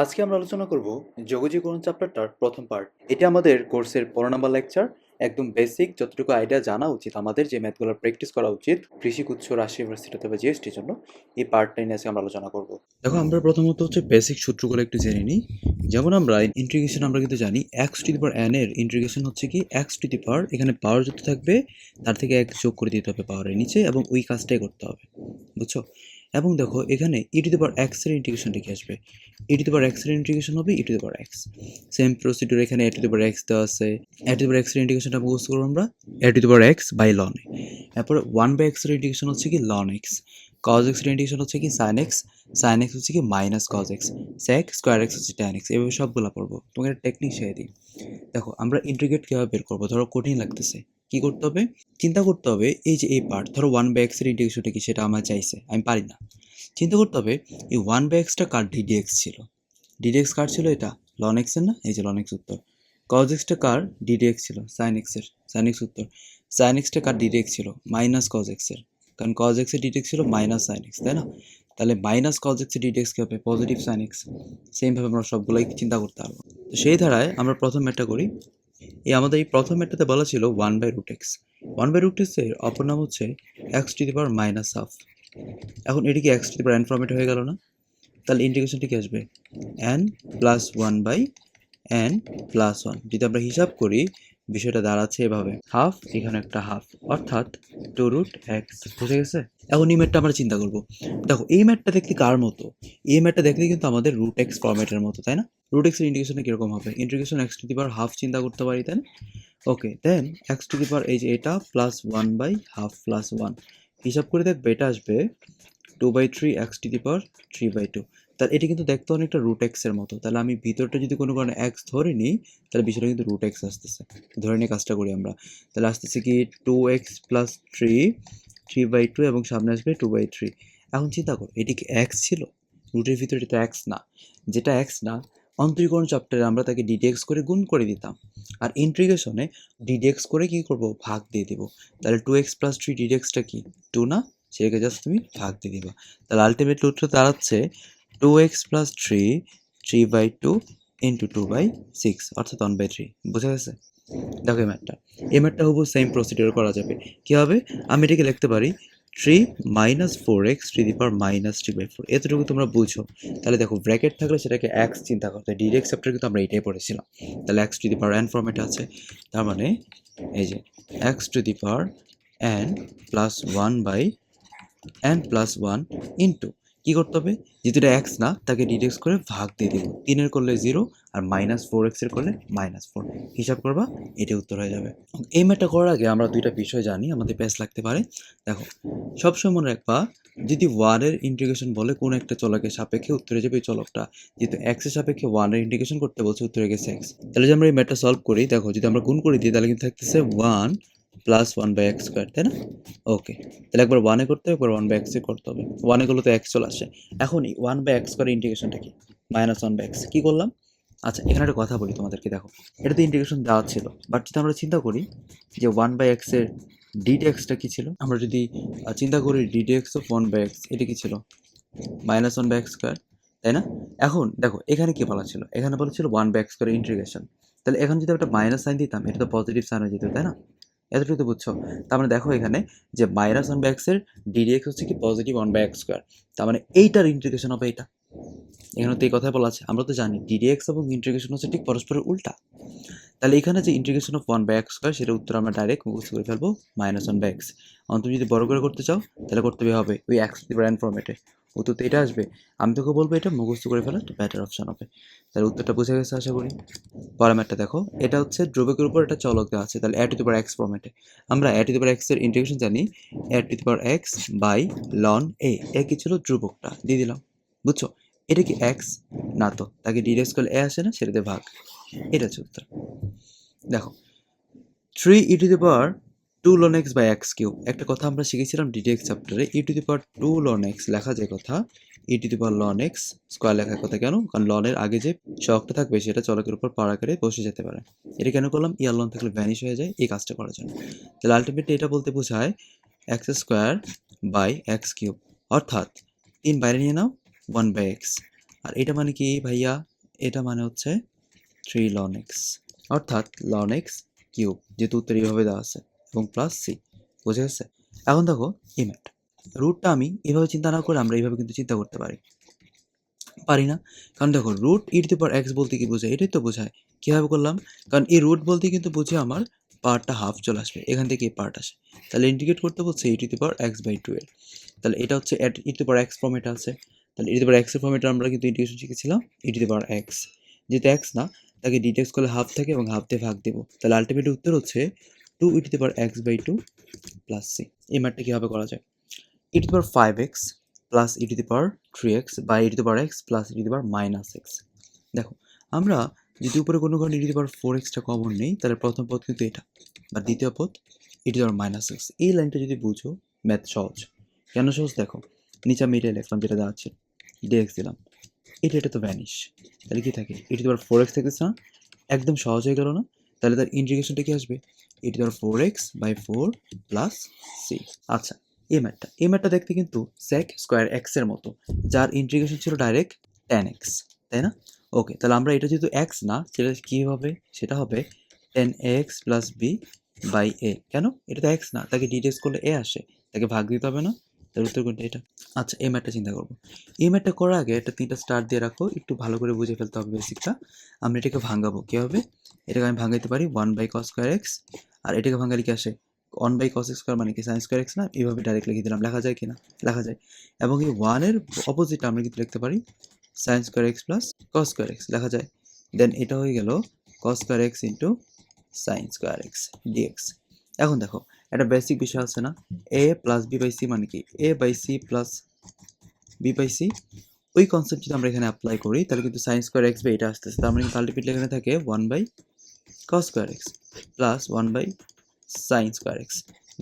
আজকে আমরা আলোচনা করব যোগজীকরণ চ্যাপ্টারটার প্রথম পার্ট। এটা আমাদের কোর্সের 15 নাম্বার লেকচার। একদম বেসিক যতটুকু আইডিয়া জানা উচিত আমাদের, যে ম্যাথগুলো প্র্যাকটিস করা উচিত কৃষি গুচ্ছ রাশি ইউনিভার্সিটি অথবা জিএসটির জন্য, এই পার্টটা নিয়ে আজকে আমরা আলোচনা করব। দেখো, আমরা প্রথমত বেসিক সূত্রগুলো একটু জেনে নিই। যেমন আমরা ইন্টিগ্রেশন আমরা কিন্তু জানি x two the power N এর ইন্টিগ্রেশন হচ্ছে কি এক্স টু দি পাওয়ার, এখানে পাওয়ার যত থাকবে তার থেকে এক যোগ করে দিতে হবে পাওয়ারের নিচে, এবং ওই কাজটাই করতে হবে। বুঝছো? এবং দেখো এখানে ই টু দি পাওয়ার এক্স এর ইন্টিগ্রেশনটা কি আসবে? E to the power x এর ইন্টিগ্রেশন হবে e to the power x. Same procedure এখানে a to the power x দেওয়া আছে। এ টু দি পাওয়ার এক্স এর ইন্টিগ্রেশনটা মুখস্থ করবো আমরা a to the power x by ln a. তারপর 1/x এর ইন্টিগ্রেশন হচ্ছে কি লন এক্স। cos x এর ইন্টিগ্রেশন হচ্ছে কি sin x। sin x হচ্ছে কি minus cos x। sec square x হচ্ছে tan x। এভাবে সবগুলা পড়বো। তোমাকে একটা টেকনিক শিখিয়ে দিই। দেখো আমরা ইন্টিগ্রেট কিভাবে বের করবো? ধরো কঠিন লাগতেছে, কি করতে হবে? চিন্তা করতে হবে এই যে এই পার্ট, ধরো 1/x এর ইন্টিগ্রেশনটা কি সেটা আমার চাইছে, আমি পারি না। চিন্তা করতে হবে এই 1/x টা কার ddx ছিল। ddx কার ছিল? এটা ln x এর না? এই যে ln x উত্তর। cos x টা কার? ddx ছিল sin x এর। sin x উত্তর। sin x টা কার ddx ছিল? মাইনাস cos x এর। কারণ cos x এর ddx ছিল মাইনাস sin x, তাই না? তাহলে মাইনাস cos x এর ddx কি হবে? Positive sin x। সেম ভাবে আমরা সবগুলাই চিন্তা করতে পারবো। তো সেই ধারায় আমরা প্রথম ম্যাথটা করি। আমাদের এই প্রথম ম্যাথটাতে বলা ছিল 1/√x। 1/√x এর অপর নাম হচ্ছে x two the power minus half. এখন এটি কি x two the power n format হয়ে গেল না? তাহলে ইন্টিগ্রেশনটি কি আসবে? n plus 1/n plus 1। যদি আমরা হিসাব করি বিষয়টা দাঁড়াচ্ছে এভাবে, হাফ এখানে একটা হাফ, অর্থাৎ 2√x। বুঝে গেছে? এখন এই ম্যাথটা আমরা চিন্তা করব। দেখো এই ম্যাথটা দেখতে কার মতো? এই ম্যাথটা দেখতে কিন্তু আমাদের √x ফরম্যাটের মতো, তাই না? √x এর ইন্টিগ্রেশনটা কিরকম হবে? Integration x two the power half চিন্তা করতে পারি, তাই না? ওকে, দেন x টু দি পাওয়ার এই যে এটা প্লাস 1/half প্লাস 1, হিসাব করে দেখবে এটা আসবে 2/3 x টু দি পাওয়ার 3/2। তাহলে এটি কিন্তু দেখতে অনেকটা √x এর মতো। তাহলে আমি ভিতরটা যদি কোনো কারণে x ধরে নিই, তাহলে বিষয়টা কিন্তু √x আসতেছে। ধরে নিয়ে কাজটা করি আমরা। তাহলে আসতেছে কি 2x প্লাস 3/2, এবং সামনে আসবে 2/3। এখন চিন্তা কর, এটি কি x ছিল? রুটের ভিতরে এটা তো x না। যেটা x না, অন্তরীকরণ চ্যাপ্টারে আমরা তাকে ddx করে গুণ করে দিতাম, আর ইন্টিগ্রেশনে ddx করে কি করব? ভাগ দিয়ে দিব। তাহলে 2x প্লাস 3 ddxটা কি 2 না? সেটাকে জাস্ট তুমি ভাগ দিয়ে দিবা। তাহলে আলটিমেটলি উত্তর দাঁড়াচ্ছে 2x প্লাস 3 3/2 ইন্টু 2/6, অর্থাৎ 1/3। বুঝা গেছে? দেখো এই ম্যাথটা হুবহু সেম প্রসিডিওর করা যাবে। কি হবে? আমি এটাকে লিখতে পারি 3 minus 4x two the power minus 3/4। এতটুকু তোমরা বুঝো। তাহলে দেখো ব্র্যাকেট থাকলে সেটাকে x চিন্তা করতে, ডিরেক্ট চ্যাপ্টার কিন্তু আমরা এটাই পড়েছিলাম। তাহলে x two the power n ফর্মেটে আছে। তার মানে এই যে x two the power n plus 1/n plus 1 into কি করতে হবে? যেহেতু এটা x না, তাকে ডিডাক্ট করে ভাগ দিয়ে দিব। 3 এর করলে 0, আর মাইনাস 4x এর করলে -4। হিসাব করবা, এটা উত্তর হয়ে যাবে। এই ম্যাথটা করার আগে আমরা দুইটা বিষয় জানি, আমাদের প্যাচ লাগতে পারে। দেখো, সবসময় মনে রাখবা, যদি 1 এর ইন্টিগ্রেশন বলে কোন একটা চলকের সাপেক্ষে, উত্তরে যাবে এই চলকটা। যেহেতু x এর সাপেক্ষে 1 এর ইন্টিগ্রেশন করতে বলছে, উত্তরে গেছে x। তাহলে যদি আমরা এই ম্যাথটা সলভ করি, দেখো যদি আমরা গুণ করে দিই তাহলে কিন্তু থাকতেছে 1 প্লাস 1/x স্কয়ার, তাই না? ওকে, তাহলে একবার 1 এ করতে হবে, একবার 1/x এ করতে হবে। 1 এ করলে তো x চলে আসে। এখন এই 1/x করে ইন্টিগ্রেশনটা কি? -1/x। কি করলাম? আচ্ছা, এখানে একটা কথা বলি তোমাদেরকে। দেখো, এটা তো ইন্টিগ্রেশন দেওয়া ছিল, বাট যদি আমরা চিন্তা করি যে 1/x এর ddx-টা কি ছিল? আমরা যদি চিন্তা করি ddx অফ 1/x, এটা কি ছিল? -1/x স্কয়ার, তাই না? এখন দেখো এখানে কি বলা ছিল? এখানে বলা ছিল 1/x করে ইন্টিগ্রেশন। তাহলে এখন যদি একটা মাইনাস সাইন দিতাম, এটা তো পজিটিভ সাইন হয়ে যেত, তাই না? এতটুকু তো বুঝছো? তার মানে দেখো এখানে যে -1/x এর ddx হচ্ছে কি পজিটিভ 1/x স্কয়ার। তার মানে এইটার ইন্টিগ্রেশন হবে এটা। এখানে তো এই কথাই বলা আছে। আমরা তো জানি ddx এবং ইন্টিগ্রেশন হচ্ছে ঠিক পরস্পরের উল্টা। তাহলে এখানে যে ইন্টিগ্রেশন অফ 1/x স্কয়ার, সেটা উত্তর আমরা ডাইরেক্ট মুখস্থ করে ফেলবো -1/x। এখন তুমি যদি বড় করে করতে চাও তাহলে করতে হবে ওই x two the power n ফরম্যাটে। উত্তর তো এটা আসবে। আমি তোকে বলবো এটা মুখস্থ করে ফেলা তো বেটার অপশন হবে। তাহলে উত্তরটা বুঝে গেছে আশা করি। পরের ম্যাথটা দেখো, এটা হচ্ছে ধ্রুবকের উপর একটা চলক দেওয়া আছে। তাহলে a to the power x ফরম্যাটে। আমরা a to the power x এর ইন্টিগ্রেশন জানি a to the power x by ln a। এ কি ছিল? ধ্রুবকটা দিয়ে দিলাম। বুঝছো? এটা কি x? না তো, তাকে ডিরেক্ট করলে a আসে না, সেটাতে ভাগ। এটা হচ্ছে উত্তর। দেখো, 3 e to the power 2 ln x by x cube. একটা কথা আমরা শিখেছিলাম ddx চ্যাপ্টারে, e to the power 2 ln x লেখা যায় কথা e to the power ln x square লেখার কথা কেন? কারণ ln এর আগে যে সহগটা থাকবে সেটা চলকের উপর পাওয়ার আকারে বসে যেতে পারে। এটা কেন করলাম? ই আর ln থাকলে ভ্যানিশ হয়ে যায়, এই কাজটা করার জন্য। তাহলে আলটিমেটলি এটা বলতে বোঝায় x square by x cube, অর্থাৎ 3 বাইরে নিয়ে নাও 1/x, আর এটা মানে কি ভাইয়া? এটা মানে হচ্ছে 3 ln x, অর্থাৎ ln x কিউব, যেহেতু উত্তর এইভাবে দেওয়া আছে, এবং প্লাস সি। বুঝে গেছে? এখন দেখো এই ম্যাথ রুটটা আমি এভাবে চিন্তা না করে আমরা এইভাবে কিন্তু চিন্তা করতে পারি না। কারণ দেখো root e to the power x বলতে কি বোঝায়? এটাই তো বোঝায়। কীভাবে করলাম? কারণ এই রুট বলতে কিন্তু বুঝে আমার পাওয়ারটা হাফ চলে আসবে, এখান থেকে এই পার্ট আসে। তাহলে ইন্টিগ্রেট করতে বলছে e to the power x by 12। তাহলে এটা হচ্ছে ই টু দি পাওয়ার এক্স ফর্মেটে আছে। তাহলে ই টু দি পাওয়ার এক্সের ফর্মেটে আমরা কিন্তু ইন্টিগ্রেশন শিখেছিলাম ই টু দি পাওয়ার এক্স। যেহেতু এক্স না, তাকে ডিটেক্স করলে হাফ থাকে এবং হাফ দিয়ে ভাগ দেবো। তাহলে আলটিমেট উত্তর হচ্ছে 2 e to the power x by 2 plus c. এই ম্যাথটা কীভাবে করা যায়? E to the power 5x plus e to the power 3x বা e to the power x plus e to the power minus x। দেখো আমরা যদি উপরে কোনো কারণে ই টু দি পাওয়ার 4xটা কমন নেই, তাহলে প্রথম পদ কিন্তু এটা, বা দ্বিতীয় পদ e to the power minus x। এই লাইনটা যদি বুঝো, ম্যাথ সহজ। কেন সহজ দেখো, নিচে আমি এটাই লিখলাম যেটা দেওয়া আছে, dx দিলাম, এটা তো ভ্যানিশ। তাহলে কি থাকে? ই টু দি পাওয়ার 4x থাকতেছে না? একদম সহজ হয়ে গেল না? তাহলে তার ইন্টিগ্রেশনটা কি আসবে? E to the power 4x by 4 plus c. আচ্ছা, এই ম্যাথটা দেখতে কিন্তু sec স্কোয়ার x এর মতো, যার ইন্টিগ্রেশন ছিল ডাইরেক্ট tan x, তাই না? ওকে, তাহলে আমরা এটা যেহেতু x না, সেটা কি হবে? সেটা হবে tan x plus b by a। কেন? এটা তো x না, তাকে ডিটেক্স করলে a আসে, তাকে ভাগ দিতে হবে না? তার উত্তর কোনটা? এটা। আচ্ছা, এই ম্যাথটা চিন্তা করবো। এই ম্যাথটা করার আগে একটা 3টা স্টার দিয়ে রাখো, একটু ভালো করে বুঝে ফেলতে হবে বেসিকটা। আমরা এটাকে ভাঙাবো কীভাবে? এটাকে আমি ভাঙাইতে পারি 1 বাই cos স্কোয়ার x, আর এটাকে ভাঙালে কি আসে? 1 বাই cos স্কোয়ার মানে কি sin স্কোয়ার x না? এইভাবে ডাইরেক্ট লিখে দিলাম। লেখা যায় কি না? লেখা যায়। এবং এই 1 এর অপোজিট আমরা কিন্তু লিখতে পারি sin square x plus cos square x, লেখা যায়। দেন এটা হয়ে গেল cos square x into sin square x dx। এখন দেখো একটা বেসিক বিষয় আছে না, a plus b by c মানে কি? a বাই সি প্লাস বি বাই সি। ওই কনসেপ্ট যদি আমরা এখানে অ্যাপ্লাই করি, তাহলে কিন্তু sin স্কোয়ার x বাই এটা আসতেছে। তার মানে কিন্তু আলটিমেটলি এখানে থাকে 1 by cos square x plus 1 by sin square x,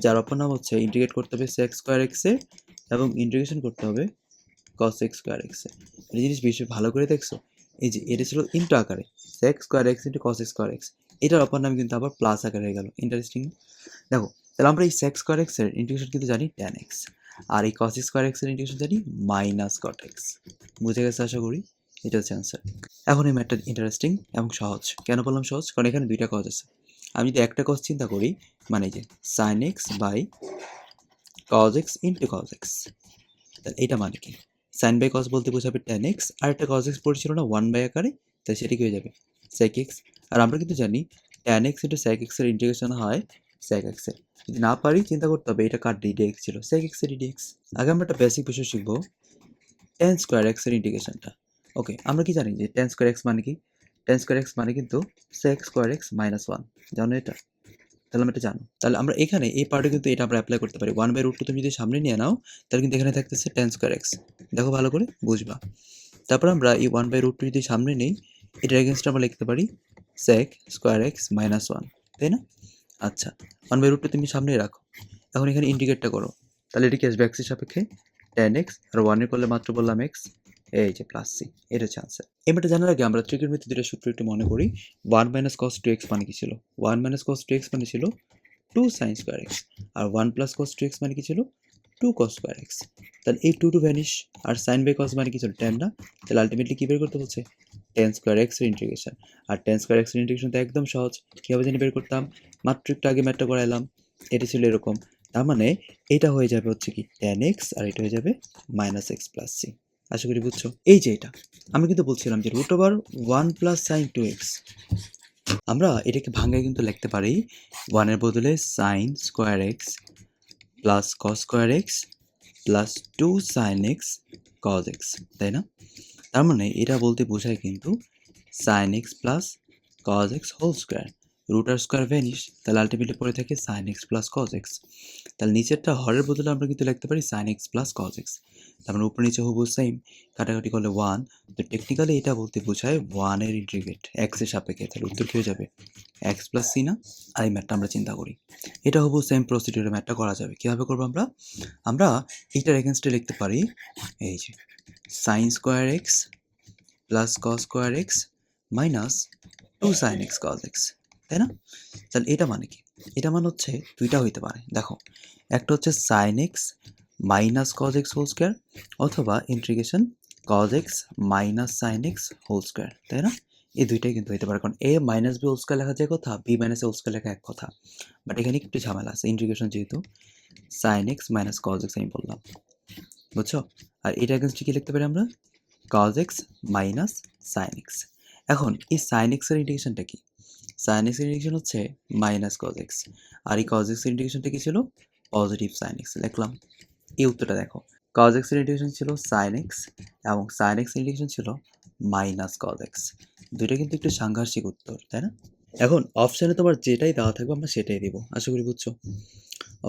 যার অপর নাম হচ্ছে ইন্টিগ্রেট করতে হবে sec স্কোয়ার x এর, এবং ইন্টিগ্রেশন করতে হবে cos x স্কোয়ার x এর। এই জিনিস বেশি ভালো করে দেখছো? এই যে এটা ছিল ইন্টু আকারে sec square x into cos x square x, এটার অপর নাম কিন্তু আবার প্লাস আকারে হয়ে গেল। ইন্টারেস্টিং। দেখো তাহলে আমরা এই sec স্কোয়ার x এর ইন্টিগ্রেশন কিন্তু জানি tan x, আর এই cos x স্কোয়ার x এর ইন্টিগ্রেশন জানি মাইনাস cot x। বুঝে গেছে আশা করি? এটা হচ্ছে অ্যান্সার। এখন এই ম্যাথটা ইন্টারেস্টিং এবং সহজ। কেন বললাম সহজ? কারণ এখানে দুইটা cos আছে। আমি যদি একটা cos চিন্তা করি, মানে যে sin x by cos x into cos x, তাহলে এটা মানে কি? sin বাই cos বলতে বোঝাবে tan x, আর একটা cos x পড়েছিল না 1 বাই আকারে, তাই সেটা কি হয়ে যাবে? sec x। আর আমরা কিন্তু জানি tan x into sec x এর ইন্টিগ্রেশন হয় sec x এর। যদি না পারি, চিন্তা করতে হবে এটা কার dx ছিল? sec x এর dx। আগে আমরা একটা বেসিক বিষয় শিখবো, tan স্কোয়ার x এর ইন্টিগ্রেশনটা। ওকে, আমরা কি জানি যে tan স্কোয়ার x মানে কি? tan স্কোয়ার x মানে কিন্তু sec স্কোয়ার x মাইনাস 1, জানো এটা? তাহলে আমরা এটা জানো। তাহলে আমরা এখানে এই পার্টে কিন্তু এটা আমরা অ্যাপ্লাই করতে পারি। 1 বাই রুট 2 তুমি যদি সামনে নিয়ে নাও, তাহলে কিন্তু এখানে থাকতেছে tan স্কোয়ার x। দেখো ভালো করে বুঝবা। তারপর আমরা এই 1 বাই রুট 2 যদি সামনে নেই, এটার এগেইনস্টে আমরা লিখতে পারি sec স্কোয়ার x মাইনাস 1, তাই না? আচ্ছা, 1 বাই রুট 2 তুমি সামনেই রাখো। এখন এখানে ইন্টিগ্রেটটা করো, তাহলে এটা কি আসবে? x এর সাপেক্ষে tan x, আর 1 এর করলে মাত্র বললাম x, এই যে প্লাস সি। এটা হচ্ছে আনসার। এবারটা জানার আগে আমরা ত্রিকোণমিতির দুইটা সূত্র একটু মনে করি। 1 মাইনাস cos 2x মানে কি ছিল? 1 মাইনাস cos 2x মানে ছিল 2 sin স্কোয়ার x, আর 1 প্লাস cos 2x মানে কি ছিল? 2 cos স্কোয়ার x। তাহলে এই 2 ভ্যানিশ, আর sin বাই cos মানে কি ছিল? tan না? তাহলে আলটিমেটলি কি বের করতে বলছে? tan স্কোয়ার x এর ইন্টিগ্রেশন। আর tan স্কোয়ার x এর ইন্টিগ্রেশন তো একদম সহজ। কীভাবে জানি বের করতাম? মাত্র একটু আগে ম্যাথটা করাইলাম। এটা ছিল এরকম। তার মানে এটা হয়ে যাবে হচ্ছে কি tan x, আর এটা হয়ে যাবে মাইনাস x প্লাস c। আশা করি বুঝছো? এই যে এটা আমি কিন্তু বলছিলাম যে root over 1 plus sign 2x, আমরা এটাকে ভাঙায় কিন্তু লিখতে পারি 1 এর বদলে sine square x plus cos square x plus 2 sine x cos x, তাই না? তার মানে এটা বলতে বোঝায় কিন্তু sine x plus cos x whole square, root আর স্কোয়ার ভ্যানিশ, তাহলে আলটিমেটলি পড়ে থাকে sine x plus cos x. তাহলে নিচেরটা হরের বদলে আমরা কিন্তু লিখতে পারি sine x plus cos x. তার মানে উপর নিচে হুবহু সেম, কাটাকাটি করলে 1, তো টেকনিক্যালি এটা বলতে বোঝায় 1 এর ইন্টিগ্রেট এক্স এর সাপেক্ষে, তাহলে উত্তর কি হয়ে যাবে? এক্স প্লাস সি না? আর এই ম্যাথটা আমরা চিন্তা করি, এটা হুবহু সেম প্রসিডিউরে ম্যাথটা করা যাবে। কীভাবে করবো আমরা? আমরা এইটার এগেনস্টে লিখতে পারি এই যে sine square x plus cos square x minus 2 sine x cos x, তাই না? তাহলে এটা মানে কি? এটা মানে হচ্ছে দুইটা হইতে পারে। দেখো, একটা হচ্ছে sine x minus cos x whole square, অথবা integration cos x minus sine x whole square, তাই না? এই দুইটাই কিন্তু হতে পারে, কারণ a minus b whole square লেখা যায় কথা, বি মাইনাস হোল স্কোয়ার লেখা এক কথা, বাট এখানে একটু ঝামেলা আছে ইন্টিগ্রেশন, যেহেতু sine x minus cos x আমি বললাম, বুঝছো? আর এটা এগেনস্ট কি লিখতে পারি আমরা? Cos x minus sine x. এখন এই সাইন এক্সের ইন্টিগ্রেশনটা কি? সাইন এক্সের ইন্টিগ্রেশন হচ্ছে মাইনাস কজ এক্স, আর এই কজ এক্সের ইন্টিগ্রেশনটা কি ছিল? Positive sine x. লিখলাম। এই উত্তরটা দেখো, কজ এক্সের ইন্টিগ্রেশন ছিল সাইন এক্স এবং সাইন এক্সের ইন্টিগ্রেশন ছিল মাইনাস কজ এক্স। দুইটা কিন্তু একটু সাংঘর্ষিক উত্তর, তাই না? এখন অপশানে তোমার যেটাই দেওয়া থাকবে আমরা সেটাই দিব, আশা করি বুঝছো।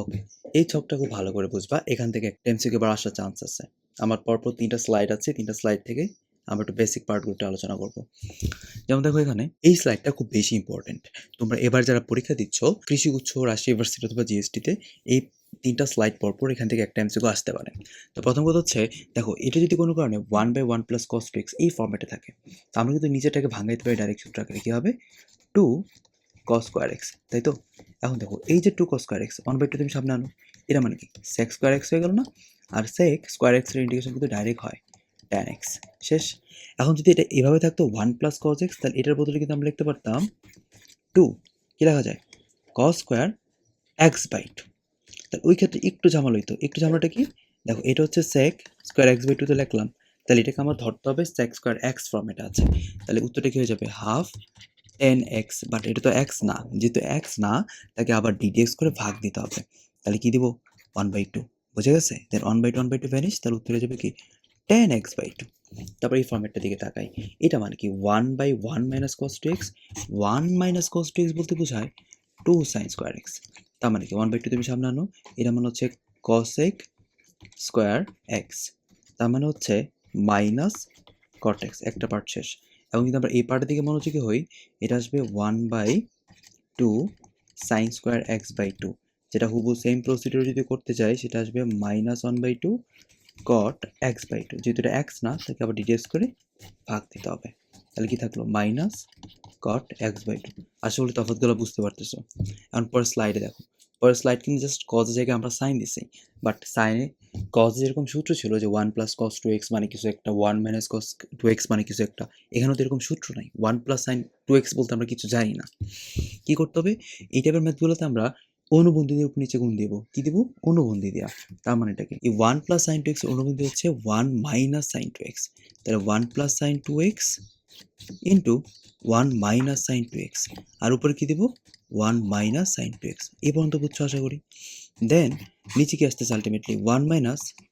ওকে, এই ছকটা খুব ভালো করে বুঝবা, এখান থেকে একটা এমসিকিউ বার আসার চান্স আছে। আমার পরপর 3টা স্লাইড আছে, 3টা স্লাইড থেকে আমরা একটু বেসিক পার্টগুলোতে আলোচনা করব। যেমন দেখো এখানে এই স্লাইডটা খুব বেশি ইম্পর্টেন্ট। তোমরা এবার যারা পরীক্ষা দিচ্ছ কৃষিগুচ্ছ, রাজশাহী ইউনিভার্সিটি অথবা জিএসটিতে, এই 3টা স্লাইড পরপর এখান থেকে একটা এমসিকিউ আসতে পারে। তো প্রথম কথা হচ্ছে, দেখো এটা যদি কোনো কারণে 1/1 + cos 2x এই ফর্ম্যাটে থাকে, তো আমরা কিন্তু নিচেরটাকে ভাঙাইতে পারি ডাইরেক্ট সূত্র আকারে, কী হবে? 2 cos স্কোয়ার এক্স, তাই তো? এখন দেখো এই যে 2 cos স্কোয়ার এক্স 1/2 তুমি সামনে আনো, এটা মানে কি sec স্কোয়ার এক্স হয়ে গেল না? আর sec স্কোয়ার এক্সের ইন্টিগ্রেশন কিন্তু ডাইরেক্ট হয় tan x, শেষ। এখন যদি এটা এভাবে থাকতো 1 + cos x, তাহলে এটার বদলে কিন্তু আমরা লিখতে পারতাম 2, কি লেখা যায়? cos square x/2। তাহলে ওই ক্ষেত্রে একটু ঝামেলা হইতো। একটু ঝামেলাটা কি? দেখো এটা হচ্ছে sec স্কোয়ার x/2 তে লিখলাম, তাহলে এটাকে আমার ধরতে হবে sec স্কোয়ার x ফর্মেটে আছে, তাহলে উত্তরটা কি হয়ে যাবে? হাফ tan x, বাট এটা তো x না, যেহেতু x না তাকে আবার ddx করে ভাগ দিতে হবে, তাহলে কি দিব? 1/2, বুঝে গেছে? দেন 1/2 ভ্যানিশ, তাহলে উত্তর হয়ে যাবে কি? tan x/2। তারপর এই ফর্মেটটা দিকে তাকাই, এটা মানে কি 1/1 - cos 2x, 1 - cos 2x বলতে বোঝায় 2 sin স্কোয়ার x, তার মানে কি 1/2 তুমি সামনে আনো, এটা মানে হচ্ছে cosec স্কোয়ার x, তার মানে হচ্ছে মাইনাস cot x, একটা পার্ট শেষ। এবং যদি আমরা এই পার্টের দিকে মনোযোগী হই, এটা আসবে 1/2 sin স্কোয়ার x/2, যেটা হুবহু সেম প্রসিডিউর যদি করতে চাই সেটা আসবে -1/2 cot x/2, যেহেতু এটা x না তাকে আবার ডিটেক্স করে ভাগ দিতে হবে, তাহলে কি থাকলো? Minus cot x/2। আশা করি তফাৎগুলো বুঝতে পারতেছো। এখন পরের স্লাইডে দেখো, পরের স্লাইড কিন্তু জাস্ট কজের জায়গায় আমরা সাইন দিছি, বাট সাইনে কজে যেরকম সূত্র ছিল যে 1 + cos 2x মানে কিছু একটা, 1 - cos 2x মানে কিছু একটা, এখানেও তো এরকম সূত্র নাই। 1 + sin 2x বলতে আমরা কিছু জানি না। কি করতে হবে? এই টাইপের ম্যাথগুলোতে আমরা অনুবন্ধীদের উপর নিচে গুণ দিব। কি দিব? অনুবন্ধী দেওয়া। তার মানে এটা কি? এই 1 + sin 2x অনুবন্ধী হচ্ছে 1 - sin 2x, তাহলে 1 + sin 2x into 1 - sin 2x, আর উপরে কি দিব? 1 - sin 2x। এই পর্যন্ত বুঝছো আশা করি। দেন নিচে কি আসতেছে? আলটিমেটলি 1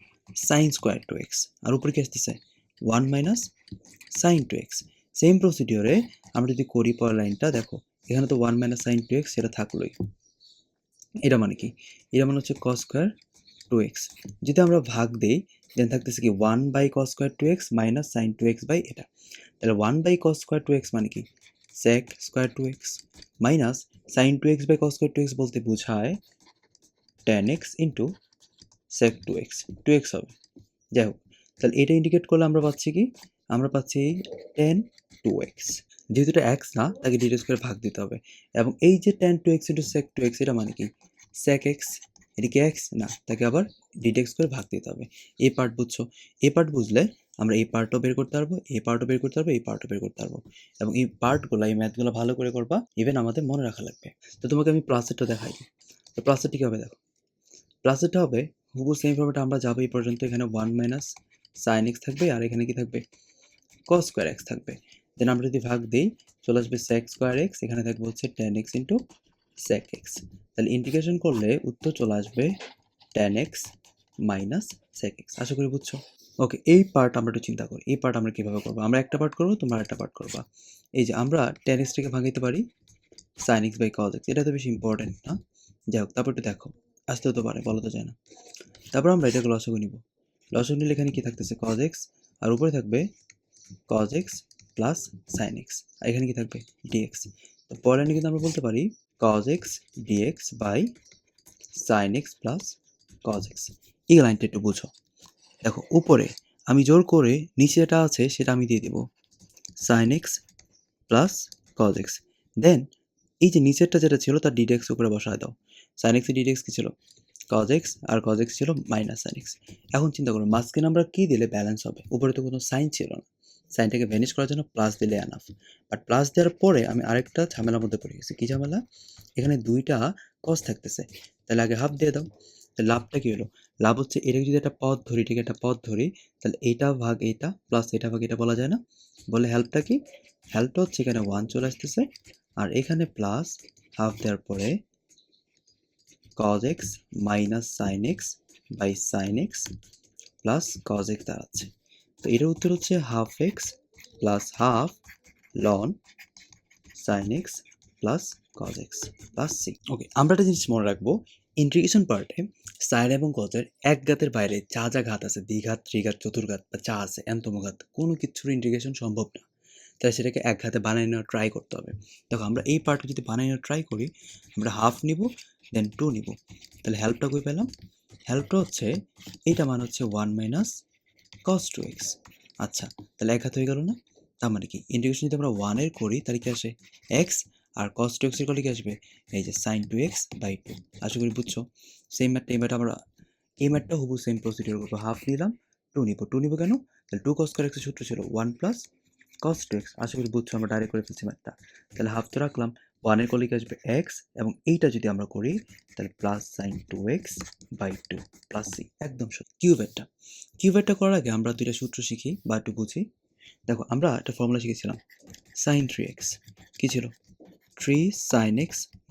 - sin স্কোয়ার 2x, আর উপরে কি আসতেছে? 1 - sin 2x। সেম প্রসিডিওরে আমরা যদি করি পরের লাইনটা, দেখো এখানে তো 1 - sin 2x সেটা থাকলোই। এটা মানে কি? এটা মানে হচ্ছে cos স্কোয়ার 2x। যদি আমরা ভাগ দেই, দেন থাকতেছে কি 1/cos square 2x minus sin 2x by এটা, তাহলে 1/cos স্কোয়ার 2x মানে কি? sec square 2x minus sin 2x by cos square 2x বলতে বোঝায় tan x into sec 2x, 2x হবে। যাই হোক, তাহলে এটা ইন্ডিকেট করলে আমরা পাচ্ছি কি? আমরা পাচ্ছি tan 2x। যেহেতু এটা x না তাকে ডিটেক্স করে ভাগ দিতে হবে, এবং এই যে tan 2x into sec 2x এটা মানে কি? sec x, এটা কি x না, তাকে আবার ডিটেক্স করে ভাগ দিতে হবে। এই পার্ট বুঝছো? এই পার্ট বুঝলে আমরা এই পার্টও বের করতে পারবো, এই পার্টও বের করতে পারবো, এই পার্টও বের করতে পারবো, এবং এই পার্টগুলো, এই ম্যাথগুলো ভালো করে করবা, ইভেন আমাদের মনে রাখা লাগবে। তো তোমাকে আমি প্লাসেরটা দেখাই। তো প্লাসেরটা কী হবে দেখো, প্লাসেরটা হবে হুবহু সেম ফর্মেটে আমরা যাবো এই পর্যন্ত, এখানে 1 - sin x থাকবে, আর এখানে কি থাকবে? cos স্কোয়ার x থাকবে। দেন আমরা যদি ভাগ দিই চলে আসবে sec স্কোয়ার x, এখানে থাকবে হচ্ছে tan x into sec x, তাহলে ইন্টিগ্রেশন করলে উত্তর চলে আসবে tan x minus sec x। আশা করি বুঝছো। ওকে, এই পার্ট আমরা একটু চিন্তা করি, এই পার্ট আমরা কীভাবে করবো? আমরা একটা পার্ট করবো, তোমরা একটা পার্ট করবা। এই যে আমরা tan x টাকে ভাগাইতে পারি sin x by cos x, এটা তো বেশি ইম্পর্টেন্ট না। যাই হোক, তারপর একটু দেখো, আসতেও তো পারে, বলা তো যায় না। তারপর আমরা এটাকে লসাগু নিব। লসাগু নিলে এখানে কি থাকতেছে? cos x, আর উপরে থাকবে cos x plus sin x, আর এখানে কি থাকবে? dx। তো পরের লাইনে কিন্তু আমরা বলতে পারি cos x dx by sin x plus cos x। এই লাইনটা একটু বুঝো। দেখো উপরে আমি জোর করে নিচে যেটা আছে সেটা আমি দিয়ে দেব sin x plus cos x, দেন এই যে নিচেরটা যেটা ছিল তার dx উপরে বসায় দাও। sin x এর dx কি ছিল? কজ এক্স, আর কজ এক্স ছিল মাইনাস সাইন এক্স। এখন চিন্তা করুন মাঝখানে আমরা কী দিলে ব্যালেন্স হবে? উপরে তো কোনো সাইন ছিল না, সাইনটাকে ভ্যানিশ করার জন্য প্লাস দিলে এনাফ। বাট প্লাস দেওয়ার পরে আমি আরেকটা ঝামেলার মধ্যে পড়ে গেছি। কী ঝামেলা? এখানে দুইটা কজ থাকতেছে, তাহলে আগে হাফ দিয়ে দাও। তাহলে লাভটা কী হলো? লাভ হচ্ছে এটাকে যদি একটা পদ ধরি, ঠিক একটা পদ ধরি, তাহলে এইটা ভাগ এইটা প্লাস এটা ভাগ এটা বলা যায় না? বলে হেল্পটা কি? হেল্পটা হচ্ছে এখানে 1 চলে আসতেছে, আর এখানে প্লাস হাফ দেওয়ার পরে cos x minus sine x by sine x plus cos x দাঁড়াচ্ছে। তো এটার উত্তর হচ্ছে half x plus half ln sine x plus cos x plus c. Okay, আমরা একটা জিনিস মনে রাখবো, ইন্টিগ্রেশন পার্টে সাইন এবং কজের এক ঘাতের বাইরে যা যা ঘাত আছে, দ্বিঘাত, ত্রিঘাত, চতুর্ঘাত বা যা আছে এনতম ঘাত, কোনো কিছুর ইন্টিগ্রেশন সম্ভব না। তাহলে সেটাকে এক ঘাতে বানিয়ে নেওয়ার ট্রাই করতে হবে। দেখো আমরা এই পার্টটা যদি বানিয়ে নেওয়ার ট্রাই করি, আমরা হাফ নিব দেন 2 নিব, তাহলে হেল্পটা কই পেলাম? হেল্পটা হচ্ছে এইটা মানে হচ্ছে 1 মাইনাস cos 2x। আচ্ছা, তাহলে এক হাত হয়ে গেল না? তার মানে কি ইন্টিগ্রেশন যদি আমরা 1 এর করি তাহলে কি আসে x, আর cos 2x এর করলে কি আসবে? এই যে sin 2x বাই 2। আশা করি বুঝছো। সেম ম্যাথটা এই ম্যাথটা আমরা এই ম্যাথটা হুবহু সেম প্রসিডিউর করবো। হাফ নিলাম, 2 নিব কেন? তাহলে 2 cos square x এর সূত্র ছিল 1 প্লাস cos 2x। আশা করি বুঝছো, আমরা ডাইরেক্ট করে ফেলছি ম্যাথটা। তাহলে হাফ তো রাখলাম, 1 এর করলে কি আসবে x, এবং এইটা যদি আমরা করি তাহলে plus sin 2x by 2 plus c। একদম সত্যি। কিউবেটটা করার আগে আমরা দুইটা সূত্র শিখি বা একটু বুঝি। দেখো আমরা একটা ফর্মুলা শিখেছিলাম, sin 3x কি ছিল? 3 sin x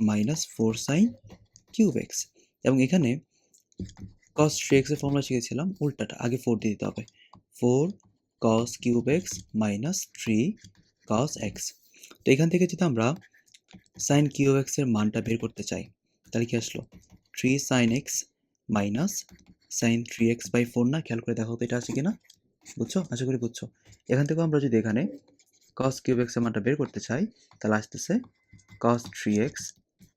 minus 4 sin cube x, এবং এখানে cos 3x এর ফর্মুলা শিখেছিলাম উল্টাটা, আগে 4 দিয়ে দিতে হবে, 4 cos cube x minus 3 cos x। তো এখান থেকে যদি আমরা sin কিউব x এর মানটা বের করতে চাই তাহলে কি আসলো? 3 sin x minus sin 3x by 4 না? খেয়াল করে দেখো তো এটা আছে কিনা, বুঝছো? আশা করি বুঝছো। এখান থেকে আমরা যদি এখানে cos কিউব x এর মানটা বের করতে চাই তাহলে আসতেছে cos 3x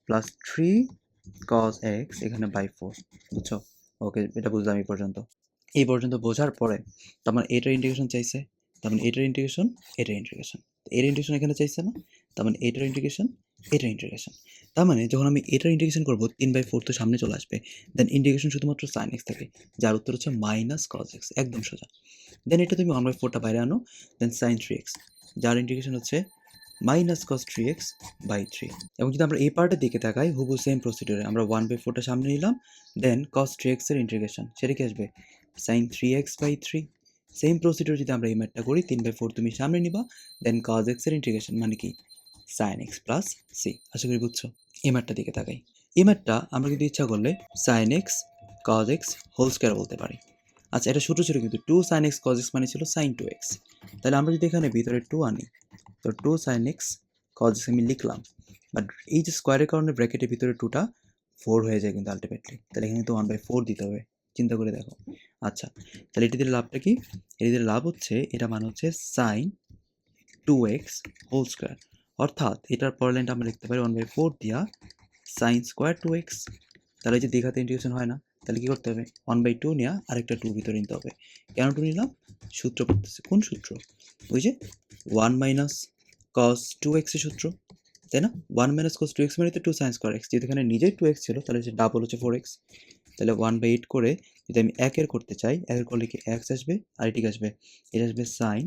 plus 3 cos x এখানে বাই 4, বুঝছো? ওকে, এটা বুঝলাম এই পর্যন্ত বোঝার পরে তার মানে এটার ইন্টিগ্রেশন চাইছে, তার মানে এটার ইন্টিগ্রেশন, এটার ইন্টিগ্রেশন, এর ইন্টিগ্রেশন এখানে চাইছে না? তার মানে এটার ইন্টিগ্রেশন, এটার ইন্টিগ্রেশন। তার মানে যখন আমি এটার ইন্টিগ্রেশন করবো 3/4 তো সামনে চলে আসবে, দেন ইন্টিগ্রেশন শুধুমাত্র সাইন এক্স থাকে, যার উত্তর হচ্ছে মাইনাস কজ এক্স, একদম সোজা। দেন এটা তুমি 1/4টা বাইরে আনো, দেন সাইন 3x, যার ইন্টিগ্রেশন হচ্ছে মাইনাস কস 3x বাই 3। এবং যদি আমরা এই পার্টের দিকে তাকাই হুবহু সেম প্রসিডিউরে আমরা 1/4টা সামনে নিলাম, দেন cos 3x এর ইন্টিগ্রেশন, সেটা কি আসবে? sin 3x by 3। Same procedure যদি আমরা এই ম্যাথটা করি 3/4 তুমি সামনে নিবা, দেন cos x এর ইন্টিগ্রেশন মানে কি? sin x plus c। আশা করি বুঝছো। এই ম্যাথটার দিকে তাকাই, এই ম্যাথটা আমরা যদি ইচ্ছা করলে sin x cos x whole square বলতে পারি। আচ্ছা, এটা ছোটো ছিল কিন্তু 2 sin x cos x মানে ছিল sin 2x। তাহলে আমরা যদি এখানে ভিতরে 2 আনি, তো 2 sin x cos x আমি লিখলাম, বাট এই যে স্কোয়ারের কারণে ব্র্যাকেটের ভিতরে 2টা 4 হয়ে যায় কিন্তু আলটিমেটলি, তাহলে এখানে তো 1/4 দিতে হবে। চিন্তা করে দেখো। আচ্ছা, তাহলে এটি দিলে লাভটা কি? এটি দিলে লাভ হচ্ছে, এটা মানে হচ্ছে sin 2x হোল স্কোয়ার, অর্থাৎ এটার পরের লাইনটা আমরা লিখতে পারি 1/4 দিয়া sin স্কোয়ার 2x। তাহলে যে দ্বিঘাতে ইন্টিগ্রেশন হয় না, তাহলে কি করতে হবে? 1/2 নেওয়া আরেকটা 2 ভিতরে নিতে হবে। কেন 2 নিলাম? সূত্র পড়তেছে। কোন সূত্র? ওই যে 1 মাইনাস cos 2x এর সূত্র, তাই না? 1 মাইনাস cos 2x মানে তো 2 sin স্কোয়ার x, যেহেতু এখানে নিজেই 2x ছিল তাহলে সে ডাবল হচ্ছে 4x। তাহলে 1/8 করে যদি আমি 1 এর করতে চাই, 1 এর করলে কি x আসবে, আর এটি আসবে, এটা আসবে sin